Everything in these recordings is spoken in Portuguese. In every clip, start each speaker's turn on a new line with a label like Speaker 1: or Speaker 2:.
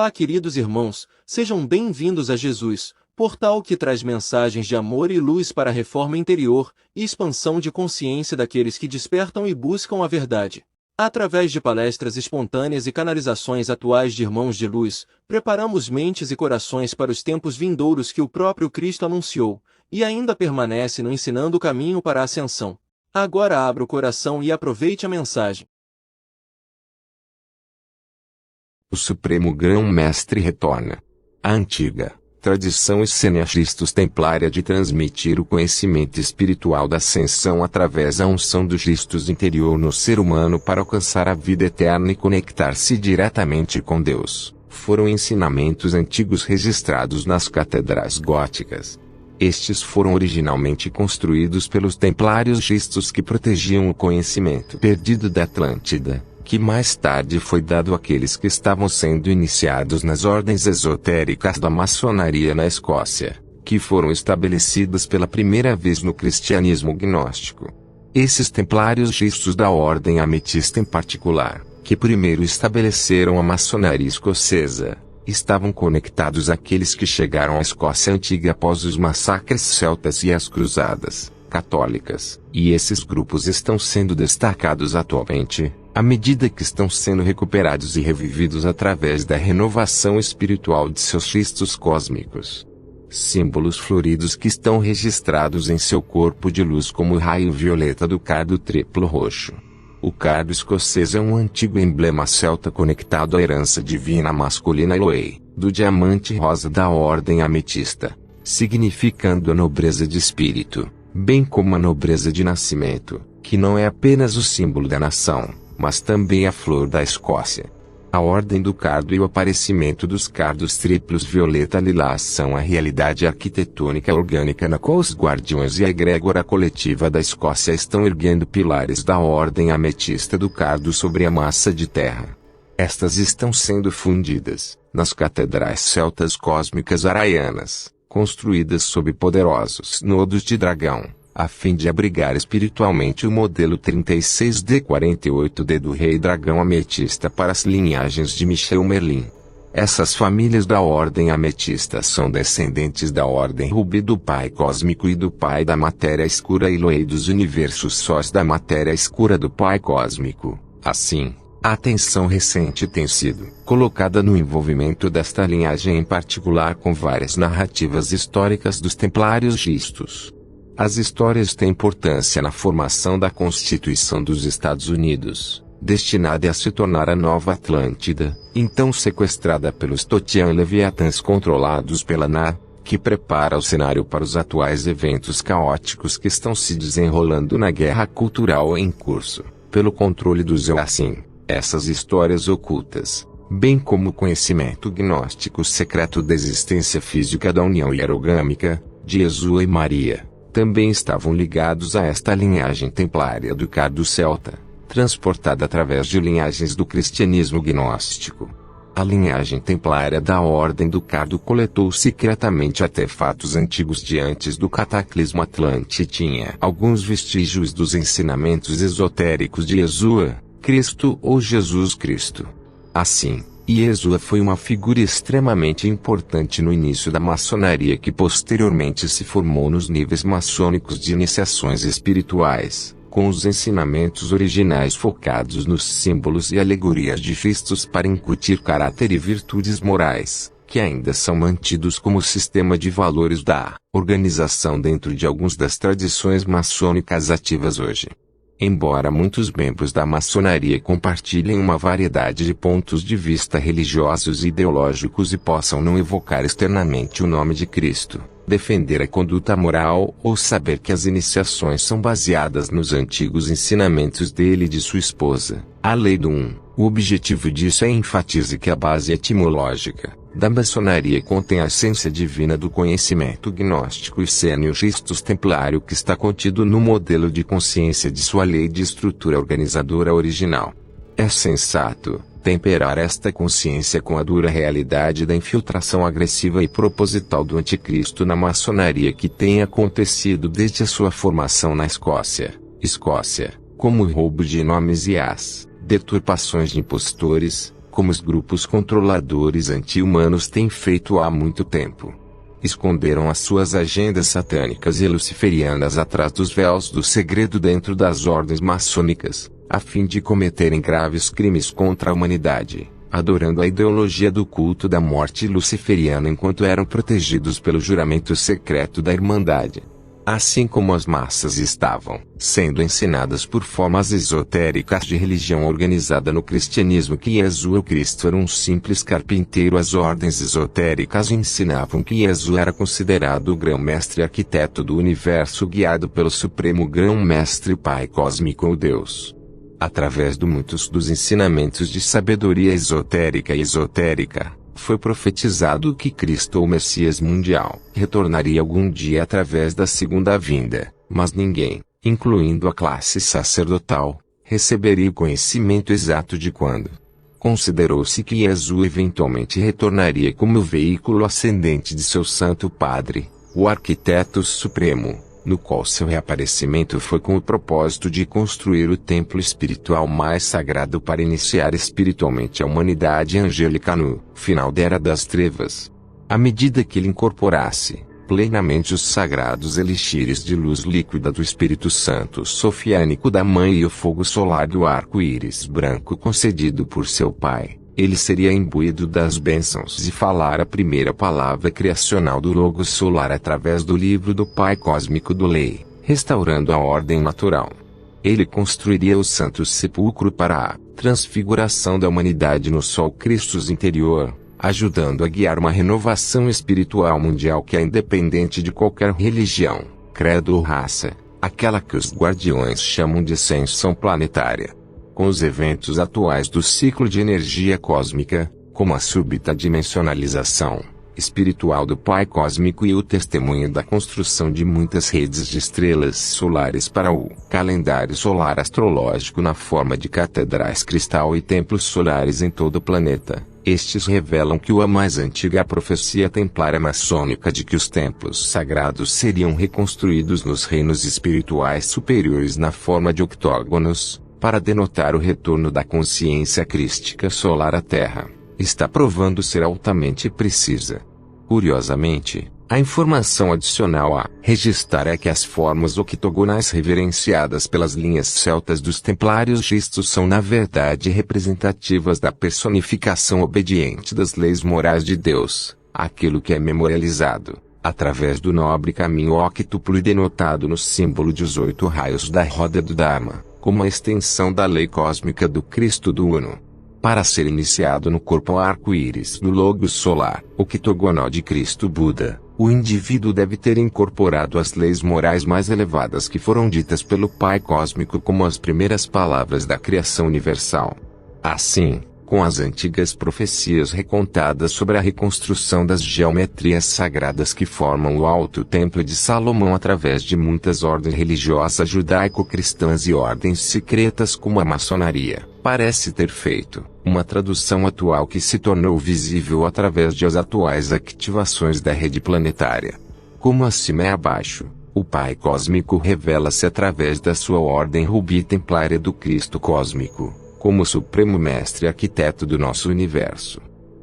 Speaker 1: Olá, queridos irmãos, sejam bem-vindos a Jesus, portal que traz mensagens de amor e luz para a reforma interior e expansão de consciência daqueles que despertam e buscam a verdade. Através de palestras espontâneas e canalizações atuais de irmãos de luz, preparamos mentes e corações para os tempos vindouros que o próprio Cristo anunciou, e ainda permanece nos ensinando o caminho para a ascensão. Agora abra o coração e aproveite a mensagem.
Speaker 2: O Supremo Grão-Mestre retorna. A antiga tradição Essenaristos Templária de transmitir o conhecimento espiritual da ascensão através da unção do Cristo interior no ser humano para alcançar a vida eterna e conectar-se diretamente com Deus, foram ensinamentos antigos registrados nas catedrais góticas. Estes foram originalmente construídos pelos templários Cristos que protegiam o conhecimento perdido da Atlântida, que mais tarde foi dado àqueles que estavam sendo iniciados nas ordens esotéricas da maçonaria na Escócia, que foram estabelecidas pela primeira vez no cristianismo gnóstico. Esses templários Cristos da ordem ametista em particular, que primeiro estabeleceram a maçonaria escocesa, estavam conectados àqueles que chegaram à Escócia antiga após os massacres celtas e as cruzadas católicas, e esses grupos estão sendo destacados atualmente, à medida que estão sendo recuperados e revividos através da renovação espiritual de seus Cristos cósmicos. Símbolos floridos que estão registrados em seu corpo de luz como o raio violeta do cardo triplo roxo. O cardo escocês é um antigo emblema celta conectado à herança divina masculina Eloei, do diamante rosa da ordem ametista, significando a nobreza de espírito, bem como a nobreza de nascimento, que não é apenas o símbolo da nação, mas também a flor da Escócia. A ordem do cardo e o aparecimento dos cardos triplos violeta-lilás são a realidade arquitetônica orgânica na qual os guardiões e a egrégora coletiva da Escócia estão erguendo pilares da ordem ametista do cardo sobre a massa de terra. Estas estão sendo fundidas nas catedrais celtas cósmicas araianas, construídas sob poderosos nodos de dragão, a fim de abrigar espiritualmente o modelo 36D48D do Rei Dragão Ametista para as linhagens de Michel Merlin. Essas famílias da Ordem Ametista são descendentes da Ordem Rubi do Pai Cósmico e do Pai da Matéria Escura Eloei dos Universos Sós da Matéria Escura do Pai Cósmico. Assim, a atenção recente tem sido colocada no envolvimento desta linhagem em particular com várias narrativas históricas dos Templários Cristos. As histórias têm importância na formação da Constituição dos Estados Unidos, destinada a se tornar a nova Atlântida, então sequestrada pelos Totian Leviatãs controlados pela Na, que prepara o cenário para os atuais eventos caóticos que estão se desenrolando na guerra cultural em curso, pelo controle dos Assim. Essas histórias ocultas, bem como o conhecimento gnóstico secreto da existência física da união hierogâmica, de Yeshua e Maria, também estavam ligados a esta linhagem templária do cardo celta, transportada através de linhagens do cristianismo gnóstico. A linhagem templária da ordem do cardo coletou secretamente artefatos antigos de antes do cataclismo Atlante e tinha alguns vestígios dos ensinamentos esotéricos de Yeshua, Cristo ou Jesus Cristo. Assim, Yeshua foi uma figura extremamente importante no início da maçonaria que posteriormente se formou nos níveis maçônicos de iniciações espirituais, com os ensinamentos originais focados nos símbolos e alegorias de Cristos para incutir caráter e virtudes morais, que ainda são mantidos como sistema de valores da organização dentro de algumas das tradições maçônicas ativas hoje. Embora muitos membros da maçonaria compartilhem uma variedade de pontos de vista religiosos e ideológicos e possam não evocar externamente o nome de Cristo, defender a conduta moral ou saber que as iniciações são baseadas nos antigos ensinamentos dele e de sua esposa, a lei do o objetivo disso é enfatizar que a base etimológica da maçonaria contém a essência divina do conhecimento gnóstico e sênio Cristos templário que está contido no modelo de consciência de sua lei de estrutura organizadora original. É sensato temperar esta consciência com a dura realidade da infiltração agressiva e proposital do anticristo na maçonaria que tem acontecido desde a sua formação na Escócia, como o roubo de nomes e as deturpações de impostores, como os grupos controladores anti-humanos têm feito há muito tempo. Esconderam as suas agendas satânicas e luciferianas atrás dos véus do segredo dentro das ordens maçônicas, a fim de cometerem graves crimes contra a humanidade, adorando a ideologia do culto da morte luciferiana enquanto eram protegidos pelo juramento secreto da Irmandade. Assim como as massas estavam sendo ensinadas por formas esotéricas de religião organizada no cristianismo que Jesus o Cristo era um simples carpinteiro, as ordens esotéricas ensinavam que Jesus era considerado o grão-mestre arquiteto do universo guiado pelo supremo grão-mestre Pai Cósmico ou Deus. Através de muitos dos ensinamentos de sabedoria esotérica, foi profetizado que Cristo, o Messias mundial, retornaria algum dia através da segunda vinda, mas ninguém, incluindo a classe sacerdotal, receberia o conhecimento exato de quando. Considerou-se que Jesus eventualmente retornaria como o veículo ascendente de seu Santo Padre, o Arquiteto Supremo, no qual seu reaparecimento foi com o propósito de construir o templo espiritual mais sagrado para iniciar espiritualmente a humanidade angélica no final da Era das Trevas. À medida que ele incorporasse plenamente os sagrados elixires de luz líquida do Espírito Santo sofiânico da Mãe e o fogo solar do arco-íris branco concedido por seu Pai, ele seria imbuído das bênçãos e falar a primeira palavra criacional do Logos solar através do livro do Pai Cósmico do Lei, restaurando a ordem natural. Ele construiria o Santo Sepulcro para a transfiguração da humanidade no Sol Cristos interior, ajudando a guiar uma renovação espiritual mundial que é independente de qualquer religião, credo ou raça, aquela que os guardiões chamam de ascensão planetária. Com os eventos atuais do ciclo de energia cósmica, como a súbita dimensionalização espiritual do Pai Cósmico e o testemunho da construção de muitas redes de estrelas solares para o calendário solar astrológico na forma de catedrais cristal e templos solares em todo o planeta, estes revelam que a mais antiga profecia templária maçônica de que os templos sagrados seriam reconstruídos nos reinos espirituais superiores na forma de octógonos, para denotar o retorno da consciência crística solar à Terra, está provando ser altamente precisa. Curiosamente, a informação adicional a registrar é que as formas octogonais reverenciadas pelas linhas celtas dos templários xistos são na verdade representativas da personificação obediente das leis morais de Deus, aquilo que é memorializado, através do nobre caminho octuplo e denotado no símbolo de os 8 raios da roda do Dharma, como a extensão da lei cósmica do Cristo do Uno. Para ser iniciado no corpo arco-íris do Logos solar, octogonal de Cristo Buda, o indivíduo deve ter incorporado as leis morais mais elevadas que foram ditas pelo Pai Cósmico como as primeiras palavras da criação universal. Assim, com as antigas profecias recontadas sobre a reconstrução das geometrias sagradas que formam o Alto Templo de Salomão através de muitas ordens religiosas judaico-cristãs e ordens secretas como a maçonaria, parece ter feito uma tradução atual que se tornou visível através de as atuais ativações da rede planetária. Como acima é abaixo, o Pai Cósmico revela-se através da sua ordem Rubi Templária do Cristo Cósmico, como o Supremo Mestre Arquiteto do nosso universo.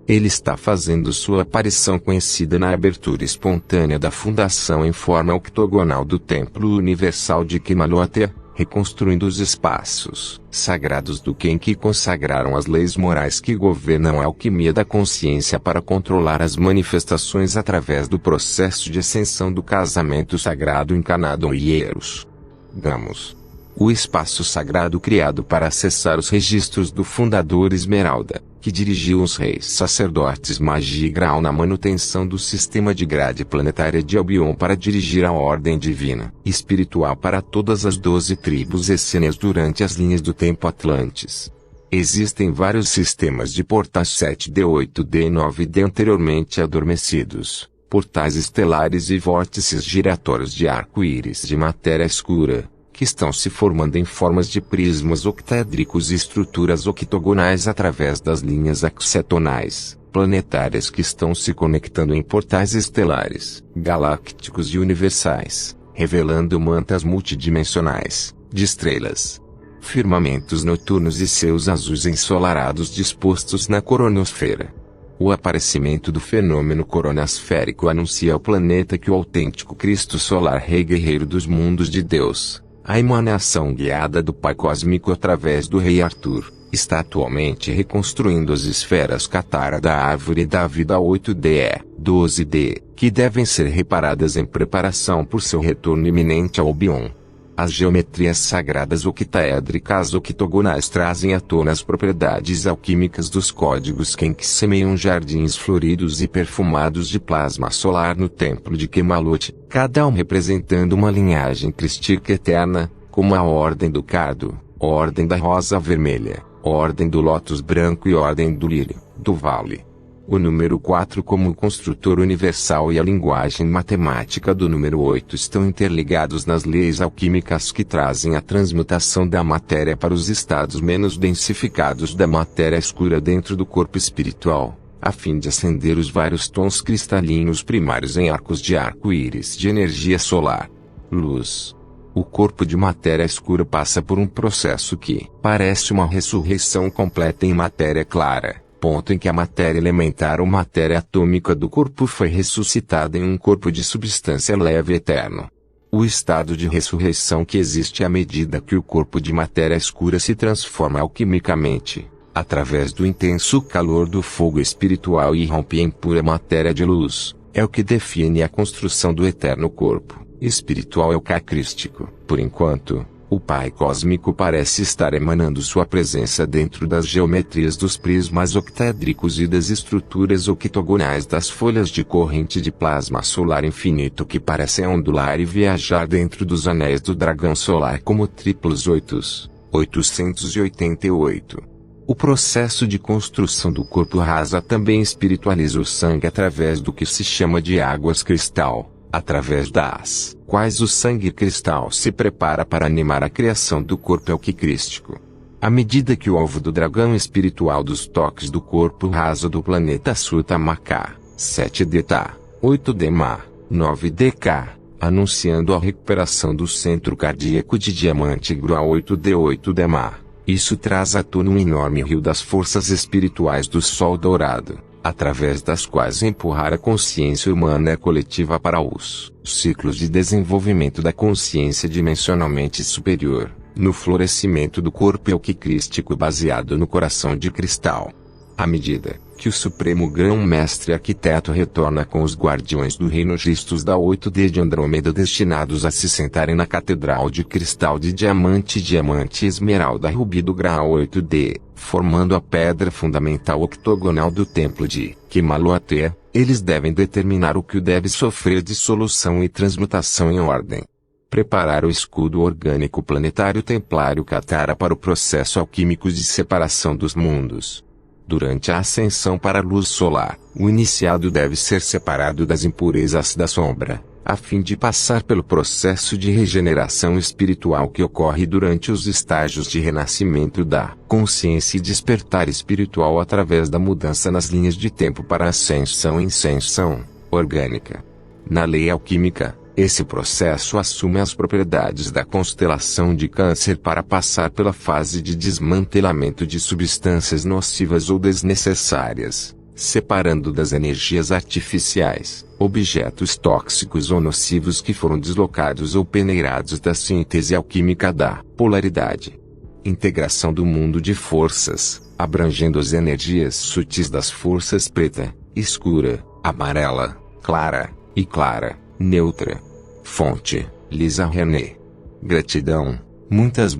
Speaker 2: Ele está fazendo sua aparição conhecida na abertura espontânea da fundação em forma octogonal do Templo Universal de Kimalotea, reconstruindo os espaços sagrados do Ken que consagraram as leis morais que governam a alquimia da consciência para controlar as manifestações através do processo de ascensão do casamento sagrado encanado em Hieros. Gamos. O espaço sagrado criado para acessar os registros do fundador Esmeralda, que dirigiu os reis sacerdotes Magi e Graal na manutenção do sistema de grade planetária de Albion para dirigir a ordem divina espiritual para todas as 12 tribos essênias durante as linhas do tempo Atlantes. Existem vários sistemas de portais 7D, 8D e 9D anteriormente adormecidos, portais estelares e vórtices giratórios de arco-íris de matéria escura, que estão se formando em formas de prismas octaédricos e estruturas octogonais através das linhas axetonais, planetárias que estão se conectando em portais estelares, galácticos e universais, revelando mantas multidimensionais, de estrelas. firmamentos noturnos e seus azuis ensolarados dispostos na coronosfera. O aparecimento do fenômeno coronasférico anuncia ao planeta que o autêntico Cristo solar, Rei Guerreiro dos mundos de Deus, a emanação guiada do Pai Cósmico através do Rei Arthur, está atualmente reconstruindo as esferas Katara da Árvore da Vida 8D, 12D, que devem ser reparadas em preparação por seu retorno iminente ao Obion. As geometrias sagradas octaédricas octogonais trazem à tona as propriedades alquímicas dos códigos Ken que semeiam jardins floridos e perfumados de plasma solar no templo de Kemalot, cada um representando uma linhagem crística eterna, como a Ordem do Cardo, Ordem da Rosa Vermelha, Ordem do Lótus Branco e Ordem do Lírio, do Vale. O número 4 como construtor universal e a linguagem matemática do número 8 estão interligados nas leis alquímicas que trazem a transmutação da matéria para os estados menos densificados da matéria escura dentro do corpo espiritual, a fim de acender os vários tons cristalinos primários em arcos de arco-íris de energia solar. Luz. O corpo de matéria escura passa por um processo que parece uma ressurreição completa em matéria clara. Ponto em que a matéria elementar ou matéria atômica do corpo foi ressuscitada em um corpo de substância leve eterno. O estado de ressurreição que existe à medida que o corpo de matéria escura se transforma alquimicamente, através do intenso calor do fogo espiritual e rompe em pura matéria de luz, é o que define a construção do eterno corpo espiritual eucarístico. Por enquanto, o Pai Cósmico parece estar emanando sua presença dentro das geometrias dos prismas octaédricos e das estruturas octogonais das folhas de corrente de plasma solar infinito que parecem ondular e viajar dentro dos anéis do dragão solar como triplos 888. O processo de construção do corpo rasa também espiritualiza o sangue através do que se chama de águas cristal, através das quais o sangue cristal se prepara para animar a criação do corpo eucarístico. À medida que o ovo do dragão espiritual dos toques do corpo raso do planeta Sutamaka, 7D-Ta, 8D-Ma, 9D-Ka, anunciando a recuperação do centro cardíaco de Diamante Grua 8D-8D-Ma, isso traz à tona um enorme rio das forças espirituais do Sol Dourado, através das quais empurrar a consciência humana coletiva para os ciclos de desenvolvimento da consciência dimensionalmente superior, no florescimento do corpo eucarístico baseado no coração de cristal. À medida que o Supremo Grão-Mestre Arquiteto retorna com os guardiões do Reino Justos da 8D de Andrômeda destinados a se sentarem na Catedral de Cristal de Diamante e Esmeralda Rubi do Grau 8D, formando a pedra fundamental octogonal do Templo de Kemalot, eles devem determinar o que deve sofrer dissolução e transmutação em ordem. Preparar o escudo orgânico planetário templário Katara para o processo alquímico de separação dos mundos. Durante a ascensão para a luz solar, o iniciado deve ser separado das impurezas da sombra, a fim de passar pelo processo de regeneração espiritual que ocorre durante os estágios de renascimento da consciência e despertar espiritual através da mudança nas linhas de tempo para ascensão e ascensão orgânica. Na lei alquímica, esse processo assume as propriedades da constelação de Câncer para passar pela fase de desmantelamento de substâncias nocivas ou desnecessárias, separando das energias artificiais, objetos tóxicos ou nocivos que foram deslocados ou peneirados da síntese alquímica da polaridade. Integração do mundo de forças, abrangendo as energias sutis das forças preta, escura, amarela, clara, e clara, neutra. Fonte, Lisa René. Gratidão, muitas